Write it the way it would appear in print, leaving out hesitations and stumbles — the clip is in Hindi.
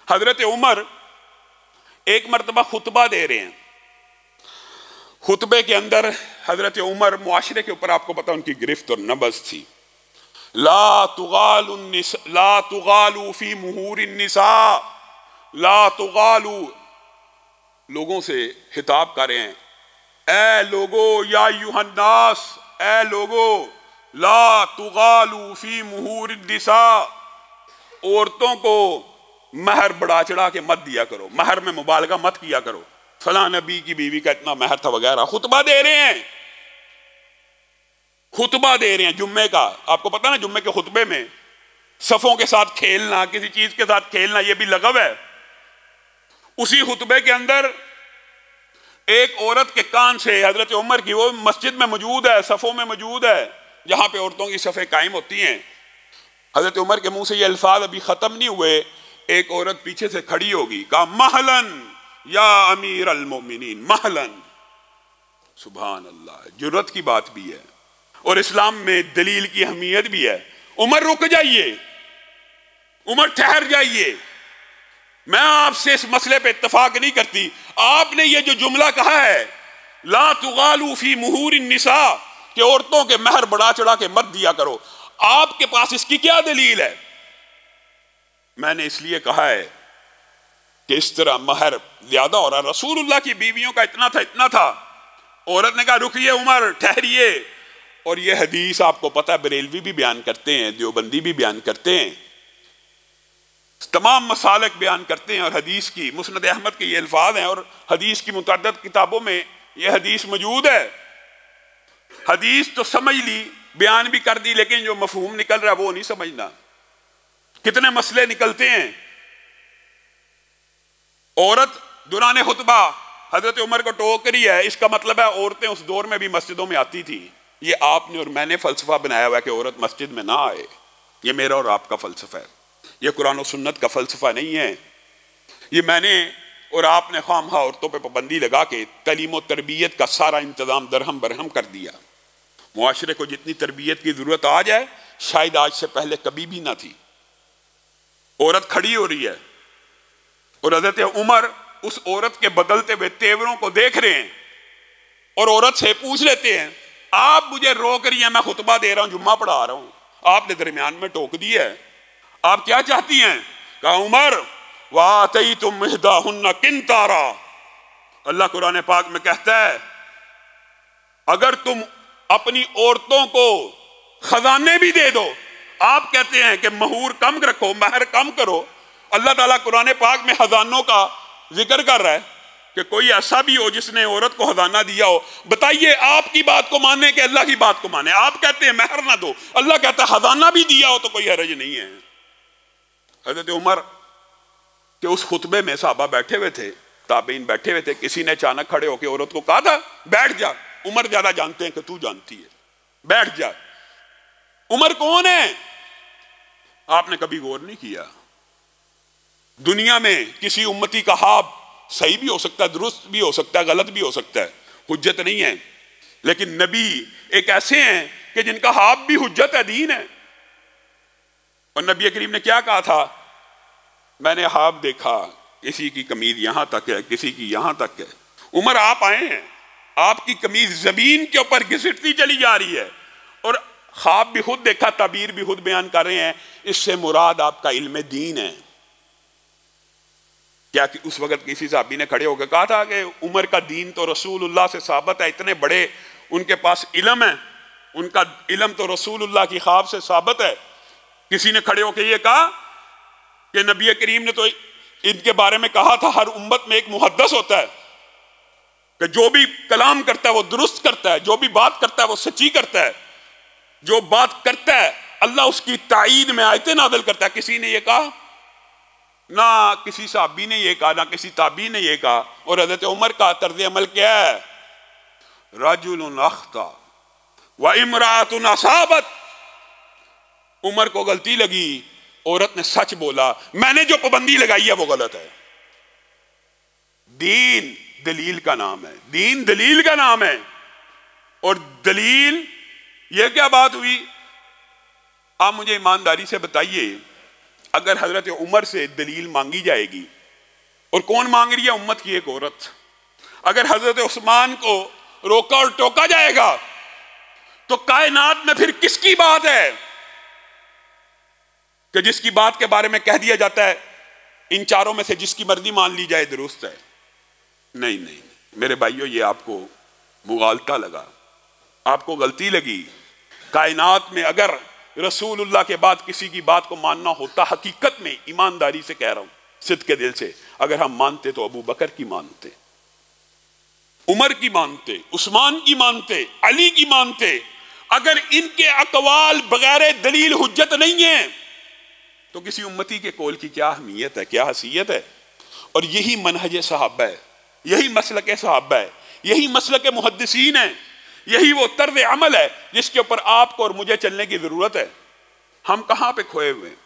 हजरत उमर एक मरतबा खुतबा दे रहे हैं। खुतबे के अंदर हजरत उमर मुआशरे के ऊपर, आपको पता उनकी गिरफ्त और नबज थी। ला तुगालू फी मुहूर निसा, ला तुगालू, लोगों से खिताब कर रहे हैं, ए लोगो, या युहन्नास, ए लोगो, ला तुगालू फी मुहूर निसा, औरतों को महर बढ़ा चढ़ा के मत दिया करो, महर में मुबालगा मत किया करो, फला नबी की बीवी का इतना महर था वगैरह। खुतबा दे रहे हैं, खुतबा दे रहे हैं जुम्मे का। आपको पता ना जुम्मे के खुतबे में सफों के साथ खेलना, किसी चीज के साथ खेलना, यह भी लगव है। उसी खुतबे के अंदर एक औरत के कान से हजरत उमर की, वो मस्जिद में मौजूद है, सफों में मौजूद है जहां पे औरतों की सफ़ें कायम होती हैं। हजरत उमर के मुंह से ये अल्फाज अभी खत्म नहीं हुए, एक औरत पीछे से खड़ी होगी, कहा महलन या अमीर अल मोमिनीन, महलन। सुभान अल्लाह, जुर्रत की बात भी है और इस्लाम में दलील की अहमियत भी है। उमर रुक जाइए, उमर ठहर जाइए, मैं आपसे इस मसले पे इत्तफाक नहीं करती। आपने ये जो जुमला कहा है, ला तुगालू फी मुहूर निसा, कि औरतों के महर बढ़ा चढ़ा के मत दिया करो, आपके पास इसकी क्या दलील है? मैंने इसलिए कहा है कि इस तरह महर ज्यादा हो रहा, रसूलुल्लाह की बीवियों का इतना था, इतना था। औरत ने कहा रुकिए उमर, ठहरिए। और यह हदीस आपको पता है बरेलवी भी बयान करते हैं, देवबंदी भी बयान करते हैं, तमाम मसालक बयान करते हैं। और हदीस की मुस्नद अहमद के ये अल्फाज हैं और हदीस की मुतअद्दिद किताबों में यह हदीस मौजूद है। हदीस तो समझ ली, बयान भी कर दी, लेकिन जो मफहूम निकल रहा है वो नहीं समझना। कितने मसले निकलते हैं। औरत दुराने खुतबा हजरत उमर को टोक रही है, इसका मतलब है औरतें उस दौर में भी मस्जिदों में आती थी। ये आपने और मैंने फलसफा बनाया हुआ है कि औरत मस्जिद में ना आए। ये मेरा और आपका फलसफा है, ये कुरान और सुन्नत का फलसफा नहीं है। ये मैंने और आपने ख्वामखा औरतों पे पाबंदी लगा के तालीम और तरबियत का सारा इंतजाम दरहम बरहम कर दिया। मुआशरे को जितनी तरबियत की जरूरत आज है, शायद आज से पहले कभी भी ना थी। औरत खड़ी हो रही है और हजरत उमर उस औरत के बदलते हुए तेवरों को देख रहे हैं और औरत से पूछ लेते हैं, आप मुझे रोक रही हैं, मैं खुतबा दे रहा हूं, जुम्मा पढ़ा रहा हूं, आपने दरमियान में टोक दी है, आप क्या चाहती हैं? कहा उमर वाह तई तुम मिहदाहुन्ना किंतारा। अल्लाह कुरान पाक में कहता है, अगर तुम अपनी औरतों को खजाने भी दे दो, आप कहते हैं कि महूर कम रखो, महर कम करो। अल्लाह ताला कुरान पाक में खजानों का जिक्र कर रहा है कि कोई ऐसा भी हो जिसने औरत को खजाना दिया हो। बताइए, आपकी बात को माने कि अल्लाह की बात को माने? आप कहते हैं महर ना दो, अल्लाह कहता है खजाना भी दिया हो तो कोई हरज नहीं है। हजरत उमर के उस खुतबे में साहबा बैठे हुए थे, ताबीन बैठे हुए थे, किसी ने अचानक खड़े होकर औरत को कहा था बैठ जा। उमर ज्यादा जानते हैं कि तू जानती है, बैठ जा। उमर कौन है? आपने कभी गौर नहीं किया। दुनिया में किसी उम्मती का हाब सही भी हो सकता है, दुरुस्त भी हो सकता है, गलत भी हो सकता है, हुज्जत नहीं है। लेकिन नबी एक ऐसे हैं कि जिनका हाब भी हुज्जत है, दीन है। और नबी करीम ने क्या कहा था? मैंने हाब देखा, किसी की कमीज यहां तक है, किसी की यहां तक है। उमर आप आए हैं, आपकी कमीज जमीन के ऊपर घिसटती चली जा रही है और ख्वाब भी खुद देखा, ताबीर भी खुद बयान कर रहे हैं। इससे मुराद आपका इल्म दीन है। क्या कि उस वक्त किसी साहबी ने खड़े होकर कहा था कि उमर का दीन तो रसूलुल्लाह से साबित है, इतने बड़े उनके पास इल्म है, उनका इल्म तो रसूलुल्लाह की ख्वाब से साबित है। किसी ने खड़े होकर ये कहा कि नबी करीम ने तो इनके बारे में कहा था, हर उम्मत में एक मुहद्दस होता है कि जो भी कलाम करता है वो दुरुस्त करता है, जो भी बात करता है वो सच्ची करता है, जो बात करता है अल्लाह उसकी ताईद में आयतें नाज़िल करता है। किसी ने ये कहा? ना किसी साहबी ने ये कहा, ना किसी ताबी ने ये कहा। और हज़रत उमर का तर्ज अमल क्या है? रजुलुन अख्ता व इमरातुन असाबत। उमर को गलती लगी, औरत ने सच बोला, मैंने जो पाबंदी लगाई है वो गलत है। दीन दलील का नाम है, दीन दलील का नाम है। और दलील, यह क्या बात हुई? आप मुझे ईमानदारी से बताइए, अगर हजरत उमर से दलील मांगी जाएगी, और कौन मांग रही है? उम्मत की एक औरत। अगर हजरत उस्मान को रोका और टोका जाएगा तो कायनात में फिर किसकी बात है कि जिसकी बात के बारे में कह दिया जाता है इन चारों में से जिसकी मर्जी मान ली जाए दुरुस्त है? नहीं नहीं मेरे भाइयों, ये आपको मुगालता लगा, आपको गलती लगी। कायनात में अगर रसूलुल्लाह के बाद किसी की बात को मानना होता, हकीकत में ईमानदारी से कह रहा हूं, सिद्ध के दिल से, अगर हम मानते तो अबू बकर की मानते, उमर की मानते, उस्मान की मानते, अली की मानते। अगर इनके अकवाल बगैर दलील हुज्जत नहीं है तो किसी उम्मती के कौल की क्या अहमियत है, क्या हसीयत है? और यही मनहज सहाबा है, यही मसलक सहाबा है, यही मसलक मुहद्दिसीन है, यही वो तर्ज अमल है जिसके ऊपर आपको और मुझे चलने की जरूरत है। हम कहां पे खोए हुए हैं?